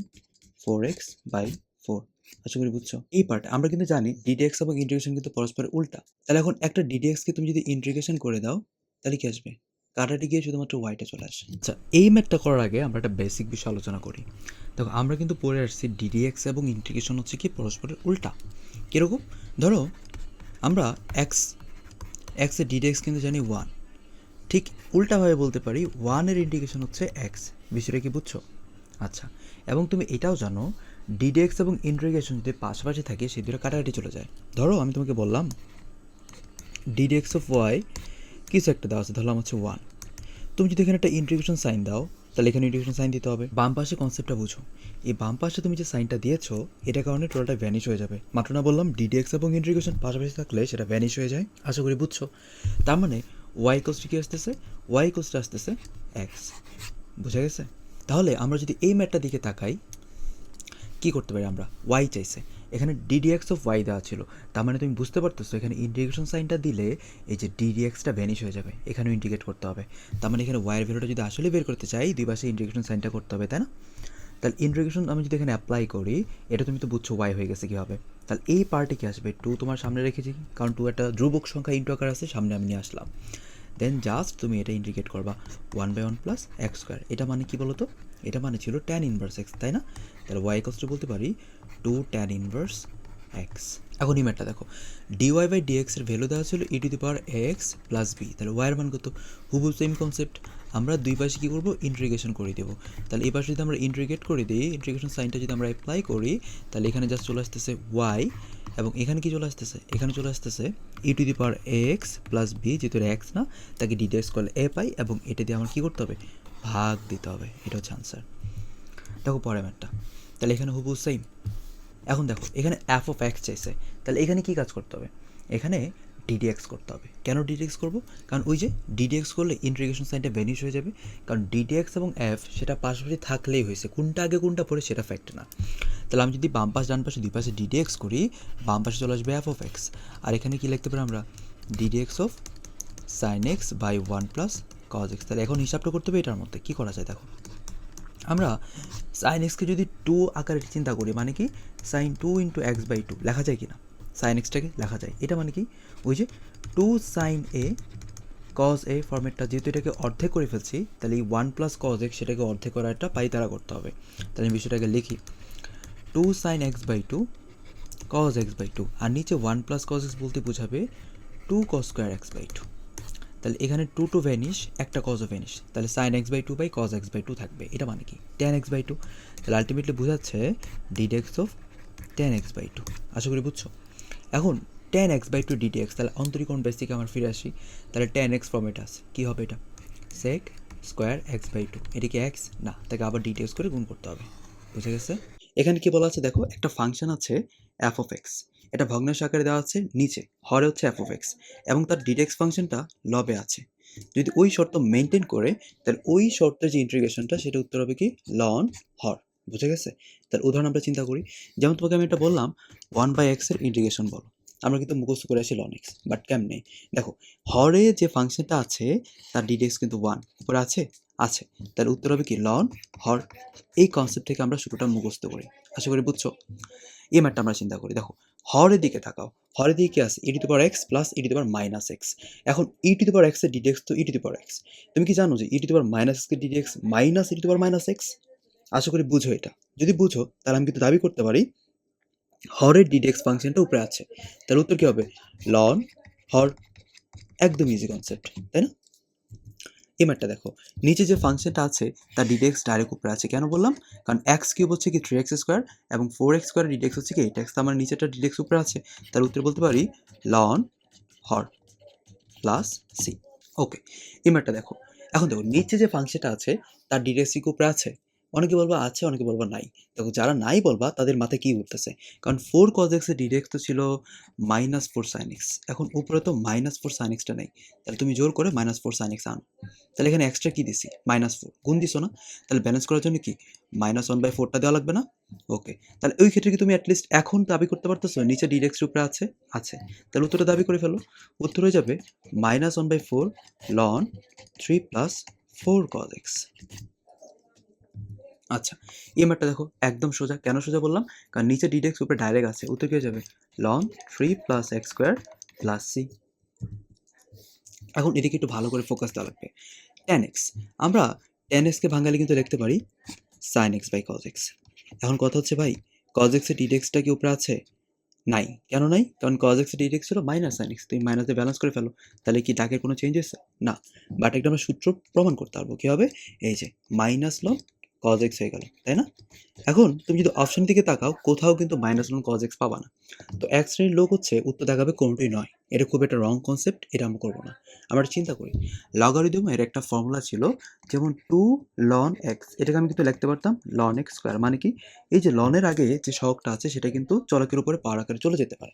4x বাই 4। আশা করি বুঝছো। এই পার্ট আমরা কিন্তু জানি ddx এবং ইন্টিগ্রেশন কিন্তু পরস্পরের উল্টা। তাহলে এখন একটা ddx কে তুমি যদি ইন্টিগ্রেশন করে দাও তাহলে কি আসবে? কাটাটি গিয়ে শুধুমাত্র ওয়াইটা চলে আসে। আচ্ছা, এই ম্যাথটা করার আগে আমরা একটা বেসিক বিষয় আলোচনা করি। দেখো আমরা কিন্তু পড়ে আসছি ddx এবং ইন্টিগ্রেশন হচ্ছে কি পরস্পরের উল্টা। কীরকম? ধরো আমরা x এর ddx কিন্তু জানি 1, ঠিক উল্টাভাবে বলতে পারি 1 এর ইন্টিগ্রেশন হচ্ছে x। বিষয়টা কি বুঝছো? আচ্ছা, এবং তুমি এটাও জানো ddx এবং ইন্টিগ্রেশন যদি পাশাপাশি থাকে সেই দুটো কাটাকাটি চলে যায়। ধরো আমি তোমাকে বললাম ddx অফ y কিছু একটা দেওয়া আছে, ধরলাম হচ্ছে 1। তুমি যদি এখানে একটা ইন্টিগ্রেশন সাইন দাও তাহলে এখানে ইন্টিগ্রেশন সাইন দিতে হবে। বাম পাশে কনসেপ্টটা বুঝো, এই বাম পাশে তুমি যে সাইনটা দিয়েছো এটার কারণে টোটালটা ভ্যানিশ হয়ে যাবে। মাত্র না বললাম ddx এবং ইন্টিগ্রেশন পাশাপাশি থাকলে সেটা ভ্যানিশ হয়ে যায়। আশা করি বুঝছো। তার মানে y কোস্ট কি আসতেছে? y কোস্ট আসতেছে x। বুঝা গেছে? তাহলে আমরা যদি এই ম্যাথটার দিকে তাকাই, কি করতে পারি আমরা? y চাইছে, এখানে ডিডিএক্স অফ ওয়াই দেওয়া ছিল, তার মানে তুমি বুঝতে পারতেছো এখানে ইন্টিগ্রেশন সাইনটা দিলে এই যে ডিডিএক্সটা ভ্যানিশ হয়ে যাবে, এখানেও ইন্টিগ্রেট করতে হবে। তার মানে এখানে ওয়াইয়ের ভ্যালুটা যদি আসলে বের করতে চাই দুই পাশে ইন্টিগ্রেশন সাইনটা করতে হবে, তাই না? তাহলে ইন্টিগ্রেশন আমি যদি এখানে অ্যাপ্লাই করি, এটা তুমি তো বুঝছো ওয়াই হয়ে গেছে কীভাবে। তাহলে এই পার্টে কি আসবে, টু তোমার সামনে রেখেছি, কারণ টু একটা ধ্রুবক সংখ্যা ইন্টু আকার আছে, সামনে আমি নিয়ে আসলাম। দেন জাস্ট তুমি এটা ইন্টিগ্রেট করবা 1/1 প্লাস এক্স স্কোয়ার। এটা মানে কি বলো তো, এটা মানে ছিল ট্যান ইনভার্স এক্স, তাই না? তাহলে ওয়াই কষ্ট বলতে পারি 2 ট্যান ইনভার্স এক্স। এখন ইমেটটা দেখো, ডিওয়াই বাই ডিএক্সের ভ্যালু দেওয়া ছিল e to the power x plus b, তাহলে ওয়াইয়ের মান কত, হুবহু সেম কনসেপ্ট। আমরা দুই পাশে কী করবো, ইন্টিগ্রেশন করে দেবো। তাহলে এই পাশে যদি আমরা ইন্টিগ্রেট করে দিই, ইন্টিগ্রেশন সাইনটা যদি আমরা অ্যাপ্লাই করি, তাহলে এখানে জাস্ট চলে আসতেছে ওয়াই, এবং এখানে কি চলে আসতেছে, এখানে চলে আসতেছে e to the power x plus b, যেহেতু এক্স না তাকে ডিডিএক্স করলে এ পাই, এবং এটা দিয়ে আমার কী করতে হবে, ভাগ দিতে হবে। এটা হচ্ছে আনসার। দেখো পরের ম্যাটটা, তাহলে এখানে হুবহু সেম। এখন দেখো এখানে এফ অফ এক্স চাইছে, তাহলে এখানে কি কাজ করতে হবে, এখানে ডিডিএক্স করতে হবে। কেন ডিডিএক্স করবো, কারণ ওই যে ডিডিএক্স করলে ইন্টিগ্রেশন সাইনটা ভ্যানিশ হয়ে যাবে, কারণ ডিডিএক্স এবং এফ সেটা পাশাপাশি থাকলেই হয়েছে, কোনটা আগে কোনটা পরে সেটা ফ্যাক্ট না। তাহলে আমি যদি বাম পাশ ডান পাশে দুই পাশে ডিডিএক্স করি, বাম পাশে চলে আসবে এফ অফ এক্স, আর এখানে কি লিখতে পারি আমরা, d d x of sine x by 1 plus cos x. তাহলে এখন হিসাবটা করতে হবে, এটার মধ্যে কী করা যায় দেখো, আমরা সাইন এক্সকে যদি 2 আকারে চিন্তা করি, মানে কি সাইন 2 ইন্টু এক্স বাই 2 লেখা যায় কি না, সাইন এক্সটাকে লেখা যায়। এটা মানে কি ওই যে 2 সাইন এ কজ এ ফর্মেটটা, যেহেতু এটাকে অর্ধেক করে ফেলছি, তাহলে এই 1 প্লাস কজ এক্স সেটাকে অর্ধেক করা একটা পাই তারা করতে হবে। তাহলে আমি বিষয়টাকে লিখি 2 sine x by 2 cos x by 2, আর নিচে 1 প্লাস কজ এক্স বলতে বোঝাবে 2 কজ স্কোয়ার এক্স বাই 2। তাহলে এখানে 2 টু ভ্যানিশ, একটা কজও ভ্যানিশ, তাহলে sine x by 2 by cos x by 2 থাকবে। এটা মানে কি ট্যান এক্স বাই 2, তাহলে আলটিমেটলি বোঝাচ্ছে ডিডেক্স অফ ট্যান এক্স বাই 2। আশা করি বুঝছো। এখন ট্যান এক্স বাই 2 ডিডিএক্স, তাহলে অন্তরীকরণ বেস থেকে আমার ফিরে আসি, তাহলে ট্যান এক্স ফর্মেট আছে, কী হবে এটা, সেক স্কোয়ার এক্স বাই 2, এটা কি এক্স না, তাকে আবার ডিডিএক্স করে গুণ করতে হবে। বুঝে গেছে। এখানে কি বলা আছে দেখো, একটা ফাংশন আছে এফ অফ এক্স, এটা ভগ্নাংশ আকারে দেওয়া আছে, নিচে হরে হচ্ছে এফ অফ এক্স, এবং তার ডিডেক্স ফাংশনটা লবে আছে। যদি ওই শর্ত মেনটেন করে, তাহলে ওই শর্তের যে ইন্টিগ্রেশনটা সেটা উত্তর হবে কি লন হর। বুঝে গেছে। তার উদাহরণ আমরা চিন্তা করি, যেমন তোমাকে আমি এটা বললাম 1/x এর ইন্টিগ্রেশন বলো, আমরা কিন্তু মুখস্থ করে আসি লন এক্স, বাট কেমনে দেখো, হরে যে ফাংশনটা আছে তার ডিডেক্স কিন্তু 1 উপরে আছে, আছে, তার উত্তর হবে কি লন হর। এই কনসেপ্ট থেকে আমরা শুরুটা মুখস্থ করি। আশা করি বুঝছো। এই ম্যাটটা আমরা চিন্তা করি, দেখো হরের দিকে তাকাও, হরের দিকে কি আছে, e to the power x plus e to the power minus x. এখন e to the power x এর ডিডিএক্স তো e to the power x, তুমি কি জানো যে e to the power minus x এর d dx minus e to the power minus x. আশা করি বুঝো এটা। যদি বুঝো তাহলে আমি কিন্তু দাবি করতে পারি হরের ডিডিএক্স ফাংশনটা উপরে আছে, তার উত্তর কি হবে লন হর। একদম ইজি কনসেপ্ট, তাই না? এই ম্যাটটা দেখো, নিচে যে ফাংশনটা আছে তার ডিডেক্স ডাইরেক্ট উপরে আছে, কেন বললাম, কারণ এক্স কিউব হচ্ছে কি 3x স্কোয়ার, এবং 4x স্কোয়ার ডিডেক্স হচ্ছে কি 8x, তার মানে নিচেটা ডিডেক্স উপরে আছে, তার উত্তর বলতে পারি লন হর প্লাস সি। ওকে, এই ম্যাটটা দেখো, এখন দেখো নিচে যে ফাংশনটা আছে তার ডিডেক্স কি উপরে আছে, অনেকে বলবা আছে, অনেকে বলবা নাই। দেখো যারা নাই বলবা তাদের মাথায় কি উঠতেছে, কারণ 4 cos x এর ডিডেক্স তো ছিল -4 sin x, এখন উপরে তো -4 sin x টা নেই, তাহলে তুমি জোর করে -4 sin x আনো। তাহলে এখানে এক্সট্রা কি দিছি, -4 গুণ দিছো না, তাহলে ব্যালেন্স করার জন্য কি -1/4 টা দেওয়া লাগবে না। ওকে, তাহলে ওই ক্ষেত্রে কি তুমি অ্যাটলিস্ট এখন দাবি করতে পারতেছো নিচে ডিডেক্স উপরে আছে, আছে, তাহলে উত্তরটা দাবি করে ফেলো। উত্তর হয়ে যাবে -1/4 ln 3 + 4 cos x। আচ্ছা, এই ম্যাটটা দেখো একদম সোজা। কেন সোজা বললাম, কারণ নিচে ডিডেক্স উপরে ডাইরেক্ট আছে, উত্তর কি হয়ে যাবে ln 3 + x² + c। এখন এদিকে একটু ভালো করে ফোকাস দেওয়া লাগবে। tan x, আমরা tan x কে ভাঙালে কিন্তু লিখতে পারি sin x by cos x। এখন কথা হচ্ছে ভাই, cos x এর ডিডেক্সটা কি উপরে আছে, নাই। কেন নাই, কারণ cos x এর ডিডেক্স ছিল -sin x, তুমি মাইনাস দিয়ে ব্যালেন্স করে ফেলো, তাহলে কি দাগের কোনো চেঞ্জ হয়েছে না, বাট একটা আমরা সূত্র প্রমাণ করতে পারবো, কি হবে, এই যে ln cos x হয়ে গেল, তাই না? এখন তুমি যদি অপশন দিকে তাকাও, কোথাও কিন্তু -ln cos x পাবা না। তো এক শ্রেণীর লোক হচ্ছে উত্তর দেখাবে কোনোটাই নয়, এটা খুব একটা রং কনসেপ্ট, এটা আমরা করবো না। আমরা চিন্তা করি লগারিদমের একটা ফর্মুলা ছিল, যেমন 2 ln x, এটাকে আমি কিন্তু লিখতে পারতাম ln x স্কোয়ার, মানে কি এই যে লনের আগে যে সহগটা আছে সেটা কিন্তু চলকের উপরে পাওয়ার আকারে চলে যেতে পারে।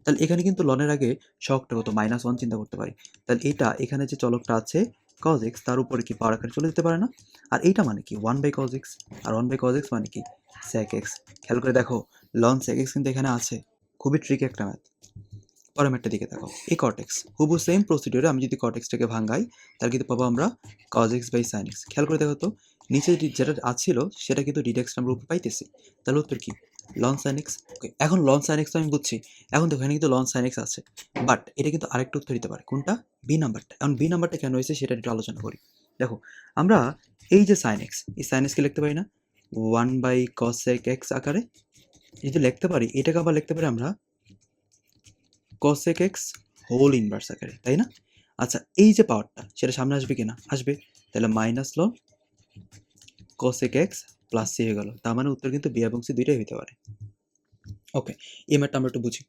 তাহলে এখানে কিন্তু লনের আগে সহগটা কত, -1 চিন্তা করতে পারি, তাহলে এটা এখানে যে চলকটা আছে কজ এক্স তার উপরে কি পাওয়ার আকারে চলে যেতে পারে না? আর এইটা মানে কি 1/cos x, আর 1/cos x মানে কি sec x। খেয়াল করে দেখো ln sec x কিন্তু এখানে আছে, খুবই ট্রিকি একটা ম্যাথ। পরের ম্যাথটার দিকে দেখো, এই cot x হুবহু সেম প্রসিডিওরে আমি যদি cot x টাকে ভাঙাই তাহলে কিন্তু পাবো আমরা cos x by sin x। খেয়াল করে দেখো তো নিচে যেটা আছিল সেটা কিন্তু ডিডেক্স আমরা উপরে পাইতেছি, তাহলে উত্তর কি ln sin x। ওকে, এখন ln sin x তো আমি বুঝছি, এখন দেখো এখানে কিন্তু ln sin x আছে, বাট এটা কিন্তু আরেকটা উত্তর দিতে পারে, কোনটা? বি নাম্বারটা। এখন বি নাম্বারটা কেন হয়েছে সেটা একটু আলোচনা করি। দেখো আমরা এই যে sin x, এই sin x কে লিখতে পারি না 1/cos x আকারে? যদি লিখতে পারি এটাকে আবার লিখতে পারি আমরা cosec x হোল ইনভার্স আকারে, তাই না? আচ্ছা, এই যে পাওয়ারটা সেটা সামনে আসবে কিনা? আসবে, তাহলে মাইনাস লন cosec x প্লাস সি হয়ে গেল। তার মানে উত্তর কিন্তু বি এবং সি দুইটাই হইতে পারে। ওকে, এই ম্যাথটা আমরা একটু বুঝি।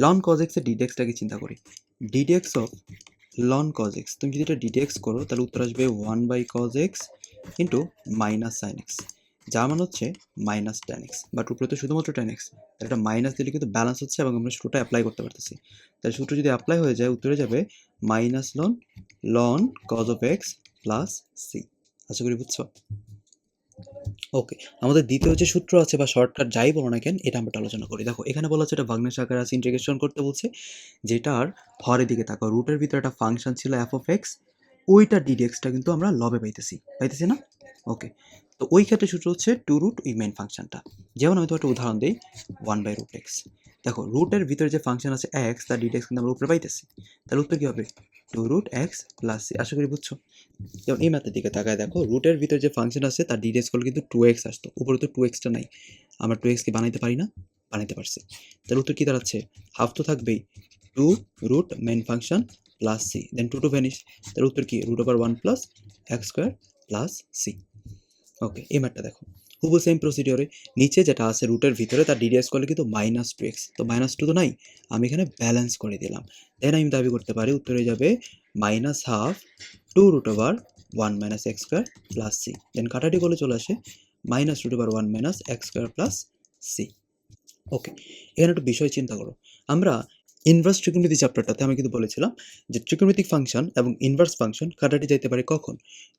লন cos x এর ডিডেক্সটাকে চিন্তা করি, ডিডেক্স অফ লন cos x, তুমি যদি এটা ডিডেক্স করো তাহলে উত্তর আসবে 1/cos x into minus sine x, যার মান হচ্ছে মাইনাস ট্যান এক্স, বাট উপরে তো শুধুমাত্র ট্যান এক্স, তাহলে এটা মাইনাস দিলে কিন্তু ব্যালেন্স হচ্ছে এবং আমরা সূত্রটা অ্যাপ্লাই করতে পারতেছি। তাহলে সূত্র যদি অ্যাপ্লাই হয়ে যায় উত্তরে যাবে minus ln cos of x plus c. আশা করি বুঝছো? ওকে, আমাদের দ্বিতীয় যে সূত্র আছে বা শর্টকাট যাই বলো না কেন, এটা আমরা একটু আলোচনা করি। দেখো এখানে বলা হচ্ছে এটা ভগ্নাংশ আকারে আছে, ইন্টিগ্রেশন করতে বলছে, যেটার হরের দিকে তাকাও, রুটের ভিতরে একটা ফাংশন ছিল এফ অফ এক্স, ওইটা ডিডেক্সটা কিন্তু আমরা লবে পাইতেছি না? ওকে, তো ওই ক্ষেত্রে সূত্র হচ্ছে টু রুট ওই মেইন ফাংশনটা। যেমন আমি তো একটা উদাহরণ দিই 1/√x। দেখো রুটের ভিতরে যে ফাংশন আছে এক্স, তার ডিডেক্স কিন্তু আমরা উপরে পাইতেছি, তাহলে উত্তর কি হবে 2√x প্লাস সি। আশা করি বুঝছো? যেমন এই ম্যাথের দিকে তাকায় দেখো, রুটের ভিতরে যে ফাংশন আছে তার ডিডেক্স করলে কিন্তু 2x আসতো, উপরে তো 2xটা নাই, আমরা 2x কে বানাইতে পারি না? বানাইতে পারছি। তাহলে উত্তর কি দাঁড়াচ্ছে? হাফ তো থাকবেই, 2 root main function plus c, then 2 two vanish, তাহলে উত্তর কি √1 plus x square plus c. Okay, এই ম্যাথটা দেখো হুবহু সেম প্রসিডিওরে, নিচে যেটা আছে রুটের ভিতরে তার ডিডেক্স করলে কিন্তু -2x, তো -2 তো নাই, আমি এখানে ব্যালেন্স করে দিলাম। দেন আমি দাবি করতে পারি উত্তরে যাবে -12 2√1 - x স্কোয়ার প্লাস সি, দেন কাটাটি করলে চলে আসে -√1 - x স্কোয়ার প্লাস সি। ওকে, এখানে একটু বিষয় চিন্তা করো, আমরা ইনভার্স ট্রিগোনোমেট্রি চ্যাপ্টারটাতে আমি কিন্তু বলেছিলাম যে ট্রিগোনোমেট্রিক ফাংশন এবং ইনভার্স ফাংশন কাটাটি যাইতে পারে কখন?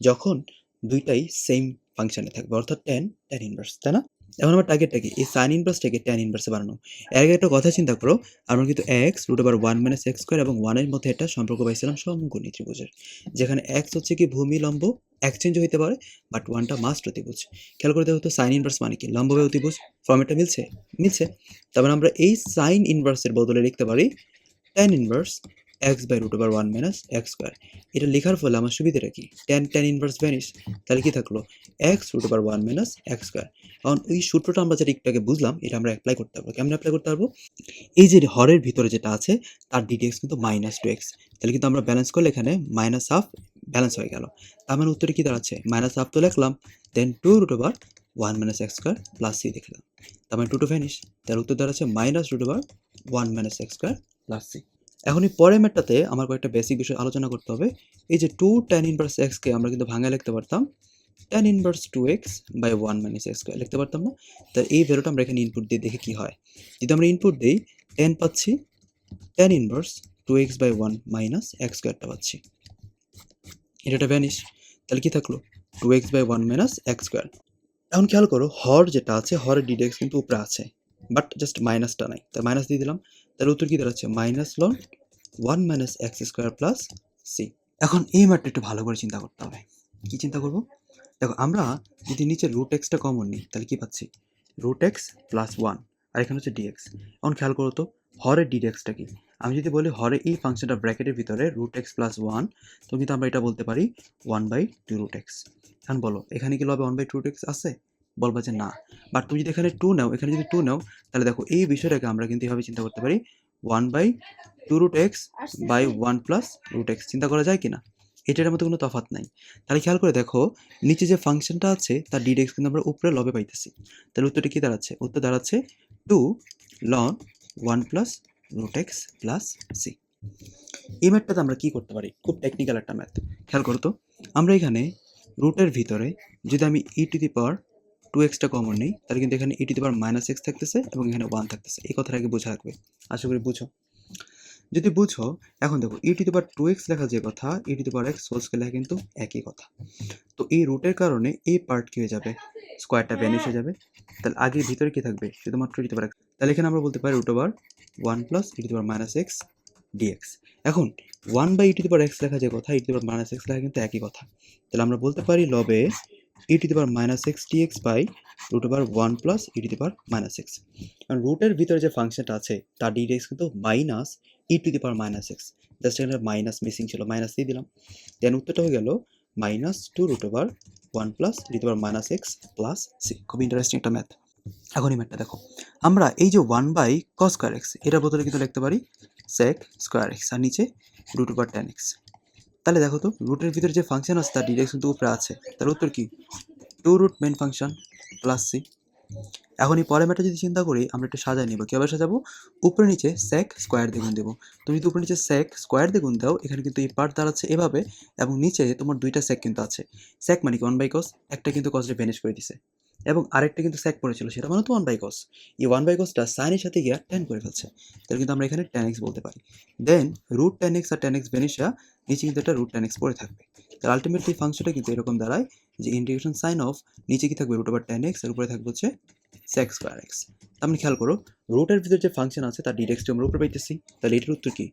যখন দুইটাই সেম ফাংশনে থাকবে, অর্থাৎ ট্যান ইনভার্স, তাই না? এখন আমার টার্গেটটা কি? এই সাইন ইনভার্সটাকে ট্যান ইনভার্সে বানানো। এর আগে একটা কথা চিন্তা করো, আমরা কিন্তু x√1 - x স্কোয়ার এবং 1 এর মধ্যে একটা সম্পর্ক পাইছিলাম সমকোণী ত্রিভুজের, যেখানে x হচ্ছে কি ভূমি লম্ব, এক্সচেঞ্জ হইতে পারে, বাট 1টা মাস্ট অতিভুজ। খেয়াল করে দেখো তো সাইন ইনভার্স মানে কি? লম্ব বাই অতিভুজ, ফর্মেটটা মিলছে। তারপর আমরা এই সাইন ইনভার্সের বদলে লিখতে পারি tan inverse x/√1 - x square. এটা লেখার ফলে আমার সুবিধাটা কি? tan ইনভার্স ভ্যানিশ, তাহলে কি থাকলো x√1 - x স্কোয়ার। কারণ ওই সূত্রটা আমরা যেটা একটু আগে বুঝলাম এটা আমরা অ্যাপ্লাই করতে পারবো। কেমন অ্যাপ্লাই করতে পারবো? এই যে হরের ভিতরে যেটা আছে তার ডিডেক্স কিন্তু -2x, তাহলে কিন্তু আমরা ব্যালেন্স করলে এখানে -1/2 ব্যালেন্স হয়ে গেল। তার মানে উত্তরে কি দাঁড়াচ্ছে? -1/2 তো লিখলাম, দেন 2√1 - x স্কোয়ার প্লাস সি লিখলাম, তার মানে 2 টু ভ্যানিশ, তার উত্তর দাঁড়াচ্ছে -√1 - x স্কোয়ার প্লাস সি। এখন এই পরের ম্যাথটাতে আমার কয়েকটা বেসিক বিষয় আলোচনা করতে হবে। এই যে 2 tan ইনভার্স x কে আমরা কিন্তু ভাঙায় লিখতে পারতাম tan inverse 2x/1 - x square, লিখতে পারতাম না? তাই এই ভ্যালুটা আমরা এখানে ইনপুট দিয়ে দেখি কি হয়। যদি আমরা ইনপুট দিই tan পাচ্ছি, tan ইনভার্স 2x/1 - x স্কোয়ারটা পাচ্ছি, এটা ভ্যানিশ, তাহলে কি থাকলো 2x/1 - x স্কোয়ার। এখন খেয়াল করো হর যেটা আছে, হরের ডিডেক্স কিন্তু উপরে আছে, বাট জাস্ট মাইনাসটা নাই, তাই মাইনাস দিয়ে দিলাম, তাহলে উত্তর কি দাঁড়াচ্ছে -ln 1 - x square plus c. এখন এই ম্যাথটা একটু ভালো করে চিন্তা করতে হবে। কি চিন্তা করব? দেখো আমরা যদি নিচে √x কমন নিই তাহলে কি পাচ্ছি? √x প্লাস 1, আর এখানে হচ্ছে dx। এখন খেয়াল করো তো হরের ডিডেক্সটা কি? আমি যদি বলি হরে এই ফাংশনটা ব্র্যাকেটের ভিতরে √x প্লাস 1, তো কিন্তু আমরা এটা বলতে পারি 1/2√x। এখন বলো এখানে কি লবে 1/2√x আছে? বলবা যে না, বাট তুমি যদি এখানে 2 নাও, এখানে যদি 2 নাও তাহলে দেখো এই বিষয়টাকে আমরা কিন্তু এভাবে চিন্তা করতে পারি 1/2√x বাই 1 প্লাস √x, চিন্তা করা যায় কিনা? এটার মধ্যে কোনো তফাৎ নাই। তাহলে খেয়াল করে দেখো নিচে যে ফাংশনটা আছে তার ডিডেক্স কিন্তু আমরা উপরে লবে পাইতেছি, তাহলে উত্তরটা কি দাঁড়াচ্ছে? উত্তর দাঁড়াচ্ছে 2 ln 1 plus √x plus c. এই ম্যাথটাতে আমরা কি করতে পারি? খুব টেকনিক্যাল একটা ম্যাথ, খেয়াল করো তো। আমরা এখানে রুটের ভিতরে যদি আমি e2x টা কমন নিই তাহলে কিন্তু এখানে e⁻⁻x থাকতেছে এবং এখানে 1 থাকতেছে, এই কথাটা আগে বোঝা রাখবে, আশা করি বুঝো। যদি বুঝো, এখন দেখো ই টু দি পাওয়ার 2x লেখা যে কথা, e to the power x whole square লেখা কিন্তু একই কথা। তো এই রুটের কারণে এই পার্ট কি হয়ে যাবে, স্কয়ারটা ভ্যানিশ হয়ে যাবে। তাহলে আগের ভিতরে কি থাকবে, শুধুমাত্র ই টু দি পাওয়ার x। তাহলে এখানে আমরা বলতে পারি root over 1 plus e to the power minus x dx. এখন 1 by e to the power x লেখা যে কথা, e to the power minus x লেখা কিন্তু একই কথা। তাহলে আমরা বলতে পারি লবে e to the power minus x dx by root over 1 plus e to the power minus x. কারণ রুটের ভিতরে যে ফাংশনটা আছে তার ডিএক্স কিন্তু minus e to the power minus x. Just এখানে মাইনাস মিসিং ছিল, মাইনাস দিয়ে দিলাম। দেন উত্তরটা হয়ে গেল minus two root over 1 plus e to the power minus x plus c. খুব ইন্টারেস্টিং একটা ম্যাথ। এখন এই ম্যাথটা দেখো, আমরা এই যে 1 বাই কস স্কয়ার এক্স এটার বদলে কিন্তু লিখতে পারি সেক স্কয়ার এক্স, আর নিচে রুট ওভার টেন এক্স। তাহলে দেখো তো রুটের ভিতরে যে ফাংশন আছে তার ডিরেক্ট কিন্তু উপরে আছে, তার উত্তর কি, two root main function plus c. এখন এই পরের ম্যাথটা যদি চিন্তা করি, আমরা একটু সাজায় নিব। কীভাবে সাজাবো, উপরে নিচে সেক স্কোয়ার দিয়ে গুণ দেবো। তুমি যদি উপরে নিচে সেক স্কোয়ার দিয়ে গুণ দাও, এখানে কিন্তু এই পার্ট দাঁড়াচ্ছে এভাবে, এবং নিচে তোমার দুইটা সেক কিন্তু আছে। সেক মানে কি 1 বাই কস, একটা কিন্তু কসটা ভ্যানিশ করে দিছে, এবং আরেকটা কিন্তু সেক পড়েছিল, সেটা মানে তো 1 বাই কস। এই 1 বাই কসটা সাইনের সাথে গিয়ে 10 করে ফেলছে, তাহলে কিন্তু আমরা এখানে 10x বলতে পারি। দেন রুট 10x আর 10x ভ্যানিশা, নিচে কিন্তু একটা রুট 10x পড়ে থাকবে। তাহলে আলটিমেটলি ফাংশনটা কিন্তু এরকম দাঁড়ায় যে ইন্টিগ্রেশন সাইন অফ, নিচে কি থাকবে রুট ওভার 10x, আর উপরে থাকবে হচ্ছে সেক স্কোয়ার এক্স। আপনি খেয়াল করো, রুটের ভিতরে যে ফাংশন আছে তার ডিরেক্টটি আমরা উপরে পাইতেছি, তাহলে এটার উত্তর কি,